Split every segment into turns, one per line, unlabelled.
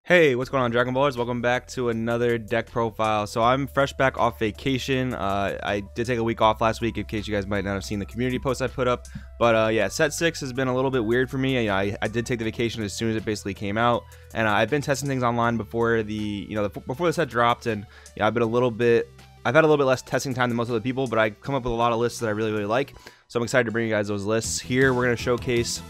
Hey, what's going on, Dragon Ballers? Welcome back to another deck profile. So I'm fresh back off vacation. I did take a week off last week, in case you guys might not have seen the community post I put up. But yeah, set 6 has been a little bit weird for me. I did take the vacation as soon as it basically came out, and I've been testing things online before before the set dropped, and I've had a little bit less testing time than most other people, but I come up with a lot of lists that I really like. So I'm excited to bring you guys those lists. Here we're gonna showcase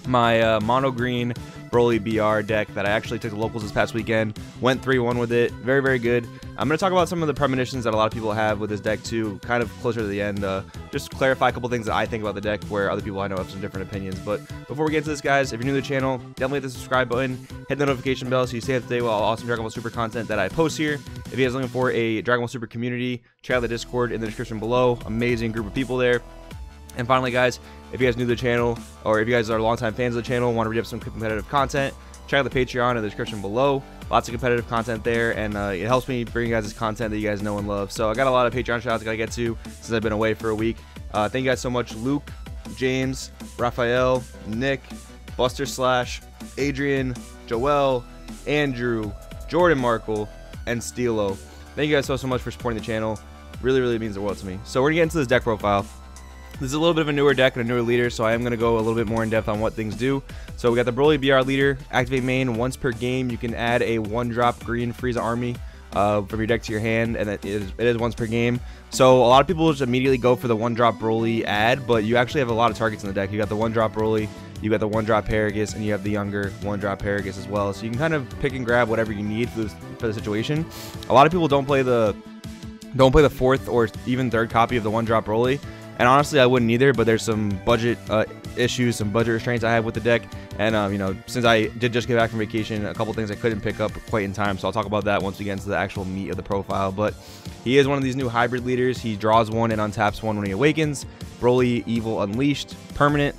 my mono green Broly BR deck that I actually took to locals this past weekend. Went 3-1 with it. Very, very good. I'm going to talk about some of the premonitions that a lot of people have with this deck too, kind of closer to the end. Just clarify a couple things that I think about the deck where other people I know have some different opinions. But before we get into this, guys, if you're new to the channel, definitely hit the subscribe button, hit the notification bell so you stay up to date with all awesome Dragon Ball Super content that I post here. If you guys are looking for a Dragon Ball Super community, check out the Discord in the description below. Amazing group of people there. And finally, guys, if you guys are new to the channel, or if you guys are longtime fans of the channel, want to read up some competitive content, check out the Patreon in the description below. Lots of competitive content there, and it helps me bring you guys this content that you guys know and love. So I got a lot of Patreon shoutouts I gotta get to since I've been away for a week. Thank you guys so much, Luke, James, Raphael, Nick, Buster Slash, Adrian, Joel, Andrew, Jordan Markle, and Steelo. Thank you guys so much for supporting the channel. Really means the world to me. So we're gonna get into this deck profile. This is a little bit of a newer deck and a newer leader, so I am going to go a little bit more in depth on what things do. So we got the Broly BR leader, activate main once per game. You can add a 1-drop green Frieza army from your deck to your hand, and it is once per game. So a lot of people just immediately go for the 1-drop Broly add, but you actually have a lot of targets in the deck. You got the 1-drop Broly, you got the 1-drop Paragus, and you have the younger 1-drop Paragus as well. So you can kind of pick and grab whatever you need for the situation. A lot of people don't play the 4th or even 3rd copy of the 1-drop Broly. And honestly, I wouldn't either, but there's some budget issues, some budget restraints I have with the deck. And, since I did just get back from vacation, a couple things I couldn't pick up quite in time. So I'll talk about that once we get into the actual meat of the profile. But he is one of these new hybrid leaders. He draws 1 and untaps 1 when he awakens. Broly Evil Unleashed, permanent.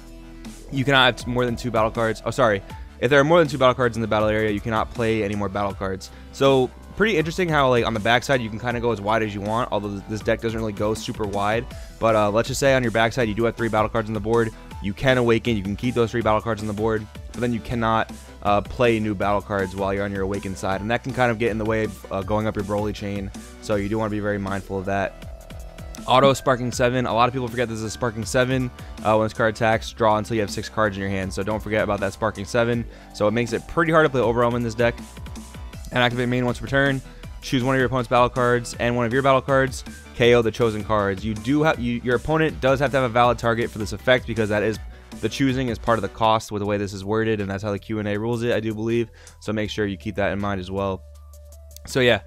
You cannot have more than 2 battle cards. Oh, sorry. If there are more than 2 battle cards in the battle area, you cannot play any more battle cards. So pretty interesting how, like, on the backside you can kind of go as wide as you want, although this deck doesn't really go super wide. But let's just say on your backside you do have 3 battle cards on the board. You can awaken, you can keep those 3 battle cards on the board, but then you cannot play new battle cards while you're on your awakened side, and that can kind of get in the way of going up your Broly chain, so you do want to be very mindful of that. Auto Sparking 7, a lot of people forget this is a Sparking 7. When this card attacks, draw until you have 6 cards in your hand, so don't forget about that Sparking 7. So it makes it pretty hard to play Overwhelm in this deck. And activate main once per turn. Choose one of your opponent's battle cards and one of your battle cards. KO the chosen cards. Your opponent does have to have a valid target for this effect, because that is the choosing is part of the cost with the way this is worded, and that's how the Q&A rules it, I do believe. So make sure you keep that in mind as well. So yeah,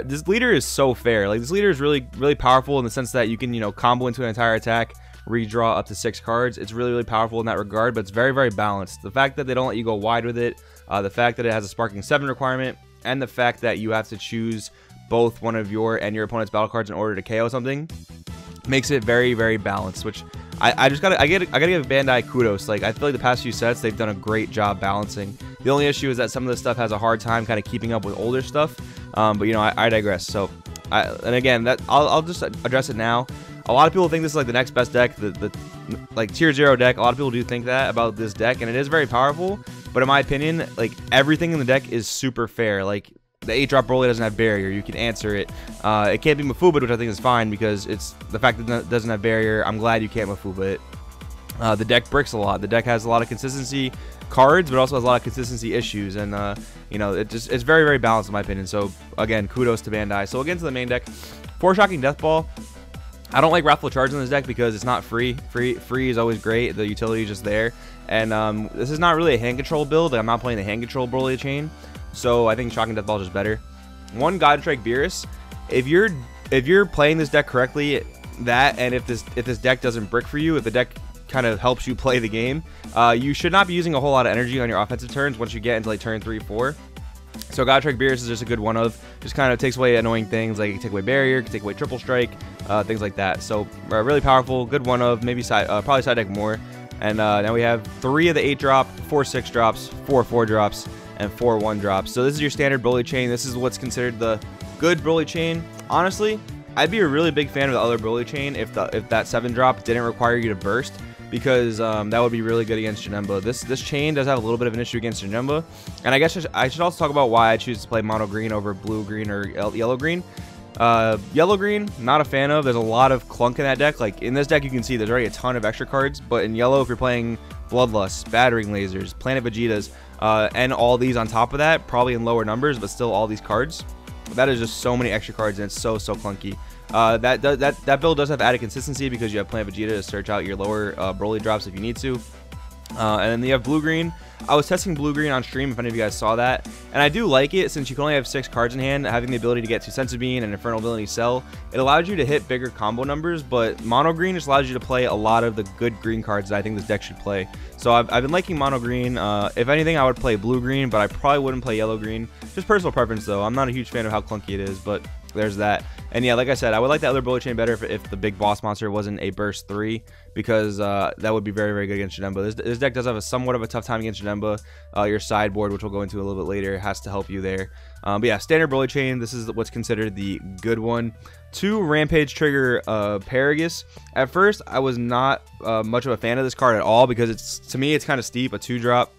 this leader is so fair. Like, this leader is really powerful in the sense that you can combo into an entire attack, redraw up to 6 cards. It's really powerful in that regard, but it's very balanced. The fact that they don't let you go wide with it, the fact that it has a Sparking 7 requirement, and the fact that you have to choose both one of your and your opponent's battle cards in order to KO something makes it very balanced, which I gotta give Bandai kudos. Like, I feel like the past few sets they've done a great job balancing. The only issue is that some of this stuff has a hard time kind of keeping up with older stuff, but I digress. So and again, that I'll just address it now. A lot of people think this is like the next best deck, the like tier 0 deck. A lot of people do think that about this deck, and it is very powerful. But in my opinion, like, everything in the deck is super fair. Like, the 8-drop Broly doesn't have barrier. You can answer it. It can't be Mafuba'd, which I think is fine, because it's the fact that it doesn't have barrier. I'm glad you can't Mafuba it. The deck bricks a lot. The deck has a lot of consistency cards, but also has a lot of consistency issues. And, it's very balanced in my opinion. So, again, kudos to Bandai. So, we'll get into the main deck. 4 Shocking Death Ball. I don't like Wrathful Charge in this deck because it's not free. Free is always great. The utility is just there. And this is not really a hand control build. I'm not playing the hand control Broly chain. So I think Shocking Death Ball is just better. 1 God Strike Beerus. If you're playing this deck correctly, and if this deck doesn't brick for you, if the deck kind of helps you play the game, you should not be using a whole lot of energy on your offensive turns once you get into like turn 3, 4. So God Strike Beerus is just a good one of. Just kind of takes away annoying things, like it can take away barrier, can take away triple strike, things like that. So really powerful, good one of. Maybe probably side deck more. And now we have 3 of the 8-drop, 4 6-drops, 4 4-drops, and 4 1-drops. So this is your standard Broly chain. This is what's considered the good Broly chain. Honestly, I'd be a really big fan of the other Broly chain if that 7-drop didn't require you to burst. because that would be really good against Janemba. This chain does have a little bit of an issue against Janemba, and I guess I should also talk about why I choose to play mono green over blue green or yellow green. Yellow green, not a fan of. There's a lot of clunk in that deck. Like in this deck, you can see there's already a ton of extra cards, but in yellow, if you're playing Bloodlust, Battering Lasers, Planet Vegetas, and all these on top of that, probably in lower numbers, but still all these cards, that is just so many extra cards, and it's so clunky. That build does have added consistency because you have Planet Vegeta to search out your lower Broly drops if you need to. And then you have blue green. I was testing blue green on stream if any of you guys saw that, and I do like it since you can only have 6 cards in hand. Having the ability to get to Senzu Bean and Infernal Villainy Cell, it allows you to hit bigger combo numbers, but mono green just allows you to play a lot of the good green cards that I think this deck should play. So I've been liking mono green. If anything, I would play blue green, but I probably wouldn't play yellow green. Just personal preference though. I'm not a huge fan of how clunky it is, but there's that. And yeah, like I said, I would like the other bullet chain better if the big boss monster wasn't a burst 3, because that would be very good against Janemba. This deck does have somewhat of a tough time against Janemba. Your sideboard, which we'll go into a little bit later, has to help you there. But yeah, standard bullet chain, this is what's considered the good one. 2 Rampage trigger Paragus. At first, I was not much of a fan of this card at all, because to me it's kind of steep, a 2-drop.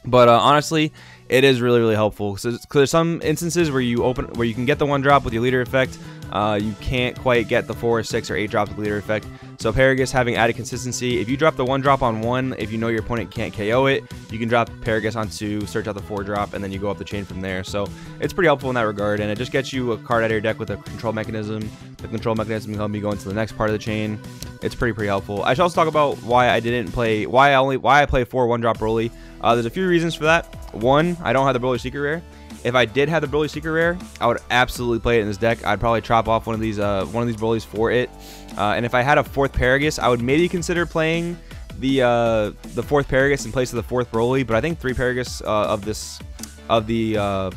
But honestly, it is really helpful. So there's some instances where you can get the 1-drop with your leader effect. You can't quite get the 4, 6, or 8 drops with leader effect. So Paragus having added consistency. If you drop the 1-drop on 1, if you know your opponent can't KO it, you can drop Paragus on 2, search out the 4-drop, and then you go up the chain from there. So it's pretty helpful in that regard, and it just gets you a card out of your deck with a control mechanism. The control mechanism can help you go into the next part of the chain. It's pretty helpful. I should also talk about why I play 4 1-drop Broly. There's a few reasons for that. One, I don't have the Broly Secret Rare. If I did have the Broly Secret Rare, I would absolutely play it in this deck. I'd probably chop off one of these Brolys for it. And if I had a 4th Paragus, I would maybe consider playing the 4th Paragus in place of the 4th Broly. But I think 3 Paragus of the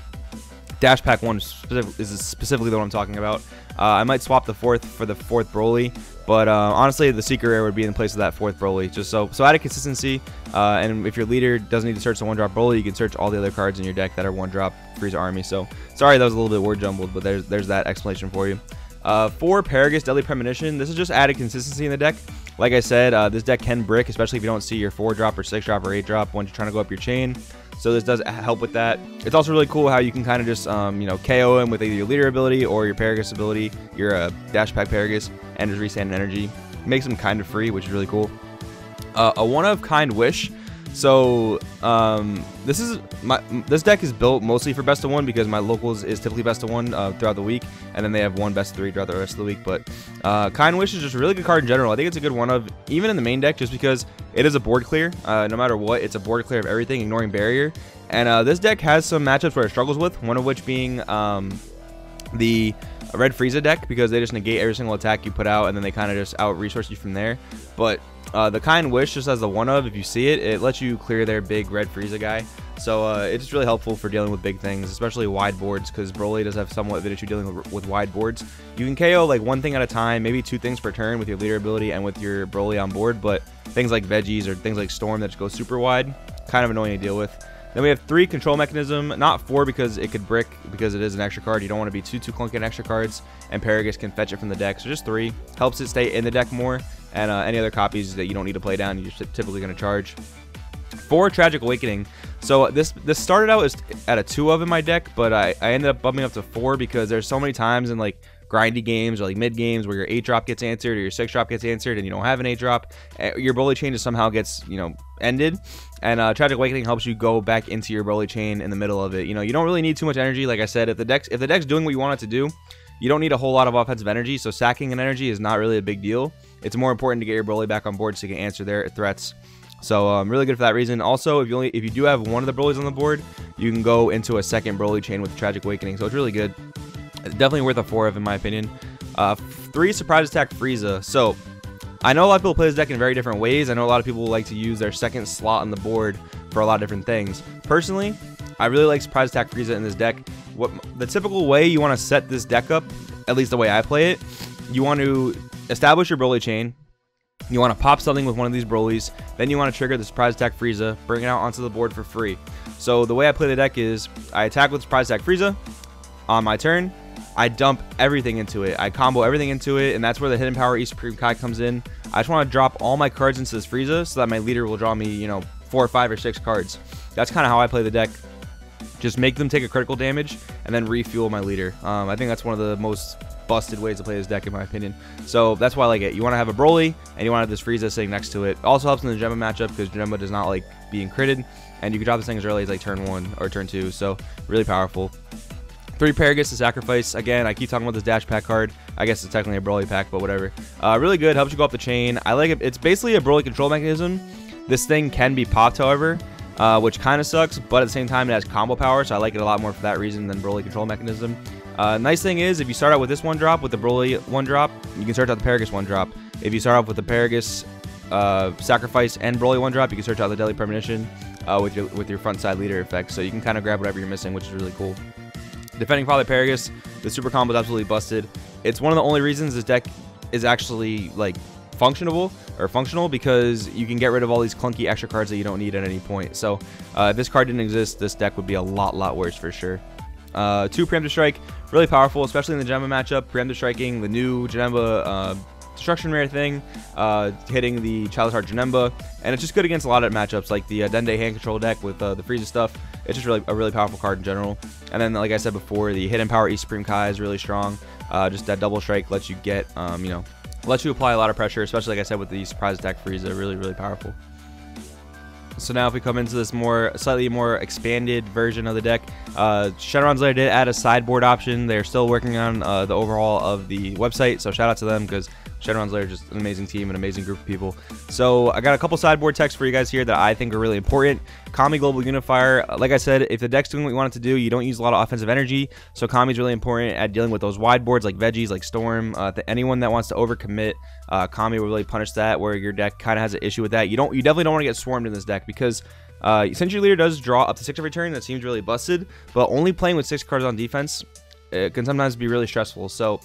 Dash Pack 1 is specifically the one I'm talking about. I might swap the 4th for the 4th Broly, but honestly, the Secret Rare would be in place of that 4th Broly, just so added consistency. And if your leader doesn't need to search the 1-drop Broly, you can search all the other cards in your deck that are 1-drop Frieza Army. So sorry that was a little bit word jumbled, but there's that explanation for you. 4 Paragus Deadly Premonition. This is just added consistency in the deck. Like I said, this deck can brick, especially if you don't see your 4-drop or 6-drop or 8-drop when you're trying to go up your chain. So this does help with that. It's also really cool how you can kind of just KO him with either your leader ability or your Paragus ability, your Dash Pack Paragus, and just restand energy. Makes him kind of free, which is really cool. A one-of-kind wish. So this deck is built mostly for best of 1 because my locals is typically best of 1 throughout the week, and then they have 1 best of 3 throughout the rest of the week. But kind wish is just a really good card in general. I think it's a good one of even in the main deck, just because it is a board clear. No matter what, it's a board clear of everything, ignoring barrier. And this deck has some matchups where it struggles with, one of which being the Red Frieza deck, because they just negate every single attack you put out, and then they kind of just out resource you from there. But the kind wish just has the one of, if you see it, it lets you clear their big Red Frieza guy. So it's really helpful for dealing with big things, especially wide boards, because Broly does have somewhat of an issue dealing with wide boards. You can KO like 1 thing at a time, maybe 2 things per turn with your leader ability and with your Broly on board, but things like veggies or things like Storm that just go super wide, kind of annoying to deal with. Then we have 3 control mechanism, not 4 because it could brick, because it is an extra card. You don't want to be too clunky on extra cards, and Paragus can fetch it from the deck. So just 3 helps it stay in the deck more, and any other copies that you don't need to play down, you're typically going to charge. 4 Tragic Awakening. So this started out as at a 2 of in my deck, but I ended up bumping up to 4 because there's so many times in like grindy games or like mid games where your 8-drop gets answered or your 6-drop gets answered and you don't have an 8-drop. Your Broly chain just somehow gets, ended, and Tragic Awakening helps you go back into your Broly chain in the middle of it. You don't really need too much energy. Like I said, if the deck's doing what you want it to do, you don't need a whole lot of offensive energy, so sacking an energy is not really a big deal. It's more important to get your Broly back on board so you can answer their threats. So really good for that reason. Also, if you do have one of the Brolys on the board, you can go into a second Broly chain with Tragic Awakening, so it's really good. Definitely worth a 4 of in my opinion. 3 Surprise Attack Frieza. So I know a lot of people play this deck in very different ways. I know a lot of people like to use their second slot on the board for a lot of different things. Personally, I really like Surprise Attack Frieza in this deck. The typical way you want to set this deck up, at least the way I play it, you want to establish your Broly chain. You want to pop something with one of these Brolys. Then you want to trigger the Surprise Attack Frieza, bring it out onto the board for free. So the way I play the deck is I attack with Surprise Attack Frieza on my turn. I dump everything into it. I combo everything into it, and that's where the Hidden Power E Supreme Kai comes in. I just want to drop all my cards into this Frieza so that my leader will draw me, you know, 4 or 5 or 6 cards. That's kind of how I play the deck. Just make them take a critical damage and then refuel my leader. I think that's one of the most busted ways to play this deck in my opinion. So that's why I like it. You want to have a Broly and you want to have this Frieza sitting next to it. Also helps in the Janemba matchup because Janemba does not like being critted, and you can drop this thing as early as like turn 1 or turn 2. So really powerful. 3 Paragus to sacrifice. Again, I keep talking about this dash pack card. I guess it's technically a Broly pack, but whatever. Really good. Helps you go up the chain. I like it. It's basically a Broly control mechanism. This thing can be popped, however, which kind of sucks, but at the same time, it has combo power, so I like it a lot more for that reason than Broly control mechanism. Nice thing is, if you start out with this 1-drop, with the Broly 1-drop, you can search out the Paragus 1-drop. If you start off with the Paragus sacrifice and Broly 1-drop, you can search out the Deadly Premonition with your front side leader effect, so you can kind of grab whatever you're missing, which is really cool. Defending Father Paragus, the super combo is absolutely busted. It's one of the only reasons this deck is actually like functional, because you can get rid of all these clunky extra cards that you don't need at any point. So if this card didn't exist, this deck would be a lot worse for sure. 2 Preemptive Strike, really powerful, especially in the Janemba matchup. Preemptive Striking, the new Janemba Destruction Rare thing, hitting the Child's Heart Janemba, and it's just good against a lot of matchups like the Dende hand control deck with the Frieza stuff. It's just a really powerful card in general. And then, like I said before, the Hidden Power E Supreme Kai is really strong. Just that double strike lets you get, you know, lets you apply a lot of pressure, especially like I said with the surprise attack Frieza. Really powerful. So now if we come into this slightly more expanded version of the deck, Shenron's Lair did add a sideboard option. They're still working on the overhaul of the website, so shout out to them because Shenron's Lair is just an amazing team, an amazing group of people. So I got a couple sideboard techs for you guys here that I think are really important. Kami Global Unifier, like I said, if the deck's doing what you want it to do, you don't use a lot of offensive energy, so Kami's really important at dealing with those wide boards like veggies, like Storm. Anyone that wants to overcommit, Kami will really punish that, where your deck kind of has an issue with that. You definitely don't want to get swarmed in this deck because since your leader does draw up to 6 every turn, that seems really busted, but only playing with 6 cards on defense, it can sometimes be really stressful. So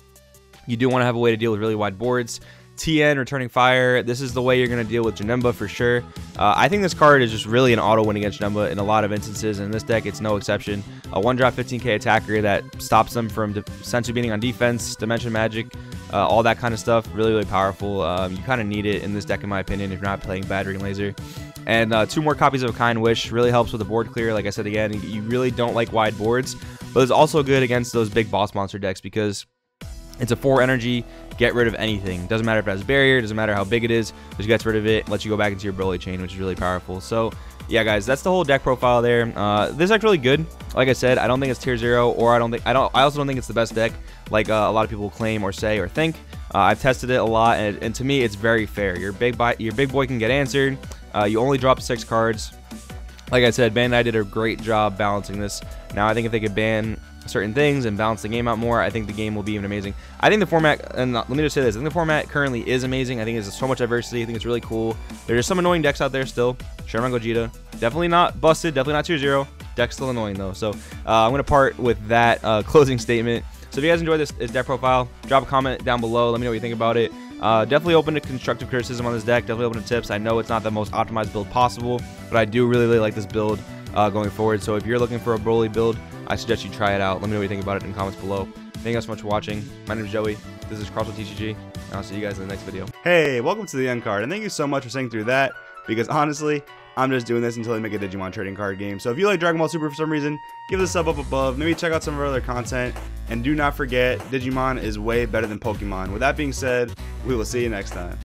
you do want to have a way to deal with really wide boards. TN, Returning Fire, this is the way you're going to deal with Janemba for sure. I think this card is just really an auto win against Janemba in a lot of instances, and in this deck it's no exception. A 1-drop 15k attacker that stops them from Sensu beating on defense, Dimension Magic, all that kind of stuff. Really powerful. You kind of need it in this deck in my opinion if you're not playing Bad Ring Laser. And 2 more copies of a Kind Wish really helps with the board clear. Like I said again, you really don't like wide boards, but it's also good against those big boss monster decks because it's a 4 energy, get rid of anything. Doesn't matter if it has barrier, doesn't matter how big it is, just gets rid of it, lets you go back into your Broly chain, which is really powerful. So yeah guys, that's the whole deck profile there. This deck's really good. Like I said, I don't think it's tier 0, or I also don't think it's the best deck like a lot of people claim or say or think. I've tested it a lot, and to me it's very fair. Your big boy can get answered. You only drop 6 cards. Like I said, Bandai did a great job balancing this. Now I think if they could ban certain things and balance the game out more, I think the game will be even amazing. I think the format, and let me just say this, I think the format currently is amazing. I think there's so much diversity. I think it's really cool. There's some annoying decks out there still. Shenron Gogeta, definitely not busted, definitely not tier 0. Deck's still annoying though. So I'm going to part with that closing statement. So if you guys enjoyed this deck profile, drop a comment down below. Let me know what you think about it. Definitely open to constructive criticism on this deck. Definitely open to tips. I know it's not the most optimized build possible, but I do really like this build going forward. So if you're looking for a Broly build, I suggest you try it out. Let me know what you think about it in the comments below. Thank you guys so much for watching. My name is Joey. This is World TCG, and I'll see you guys in the next video.
Hey, welcome to the end card, and thank you so much for sitting through that, because honestly, I'm just doing this until they make a Digimon trading card game. So if you like Dragon Ball Super for some reason, give it a sub up above. Maybe check out some of our other content, and do not forget, Digimon is way better than Pokemon. With that being said, we will see you next time.